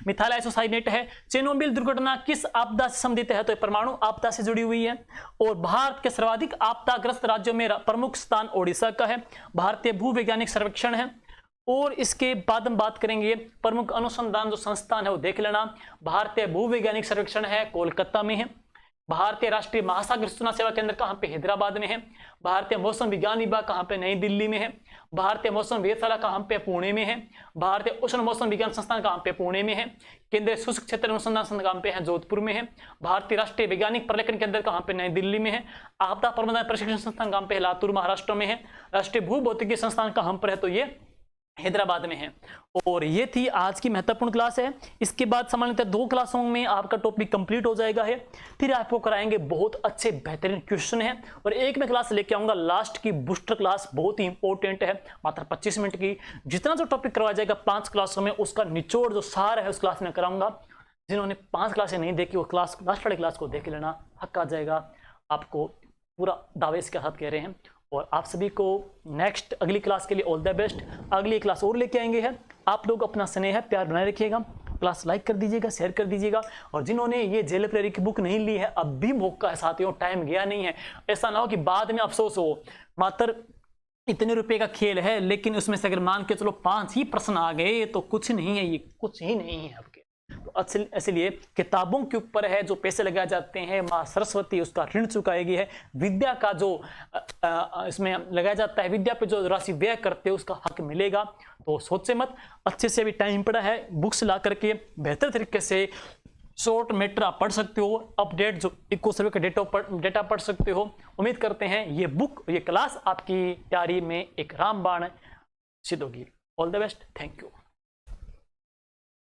मिथाइल आइसोसाइनेट है। चेरनोबिल दुर्घटना किस आपदा से संबंधित है, तो परमाणु आपदा से जुड़ी हुई है। और भारत के सर्वाधिक आपदाग्रस्त राज्यों में प्रमुख स्थान ओडिशा का है। भारतीय भूवैज्ञानिक सर्वेक्षण है। और इसके बाद हम बात करेंगे प्रमुख अनुसंधान जो संस्थान है वो देख लेना। भारतीय भूवैज्ञानिक सर्वेक्षण है, कोलकाता में है। भारतीय राष्ट्रीय महासागर सूचना सेवा केंद्र कहां पे, हैदराबाद में है। भारतीय मौसम विज्ञान विभाग कहां पे, नई दिल्ली में है। भारतीय मौसम वेधशाला कहां पे, पुणे में है। भारतीय उष्ण मौसम विज्ञान संस्थान कहां पे, पुणे में है। केंद्रीय शुष्क क्षेत्र अनुसंधान संस्थान कहां पे है, जोधपुर में है। भारतीय राष्ट्रीय वैज्ञानिक प्रलेखन केंद्र कहां पे, नई दिल्ली में है। आपदा प्रबंधन प्रशिक्षण संस्थान कहां पे, लातूर महाराष्ट्र में है। राष्ट्रीय भूभौतिकी संस्थान कहां पर है, तो ये हैदराबाद में है। और ये थी आज की महत्वपूर्ण क्लास है। इसके बाद सामान्यतः 2 क्लासों में आपका टॉपिक कंप्लीट हो जाएगा है। फिर आपको कराएंगे बहुत अच्छे बेहतरीन क्वेश्चन है। और एक मैं क्लास लेके आऊंगा लास्ट की बूस्टर क्लास, बहुत ही इंपॉर्टेंट है, मात्र 25 मिनट की। जितना जो टॉपिक करवाया जाएगा 5 क्लासों में, उसका निचोड़ जो सार है उस क्लास में कराऊंगा। जिन्होंने 5 क्लासें नहीं देखी वो क्लास लास्ट वाली क्लास को देख लेना, हक आ जाएगा आपको, पूरा दावे के साथ कह रहे हैं। और आप सभी को नेक्स्ट अगली क्लास के लिए ऑल द बेस्ट। अगली क्लास और लेके आएंगे हैं। आप लोग अपना स्नेह प्यार बनाए रखिएगा, क्लास लाइक कर दीजिएगा, शेयर कर दीजिएगा। और जिन्होंने ये जेल लाइब्रेरी की बुक नहीं ली है, अब भी मौका है साथियों, टाइम गया नहीं है। ऐसा ना हो कि बाद में अफसोस हो। मात्र इतने रुपए का खेल है, लेकिन उसमें से अगर मान के चलो 5 ही प्रश्न आ गए तो कुछ नहीं है, ये कुछ ही नहीं है आपके। तो इसलिए किताबों के ऊपर है जो पैसे लगाए जाते हैं, माँ सरस्वती उसका ऋण चुकाएगी है। विद्या का जो इसमें लगाया जाता है, विद्या पे जो राशि व्यय करते हैं उसका हक मिलेगा। तो सोचे मत, अच्छे से भी टाइम पड़ा है, बुक्स ला करके बेहतर तरीके से शॉर्ट मैटर आप पढ़ सकते हो। अपडेट जो इको सर्वे का डेटा पढ़ सकते हो। उम्मीद करते हैं ये बुक, ये क्लास आपकी तैयारी में एक रामबाण सिद्ध होगी। All the best, thank you.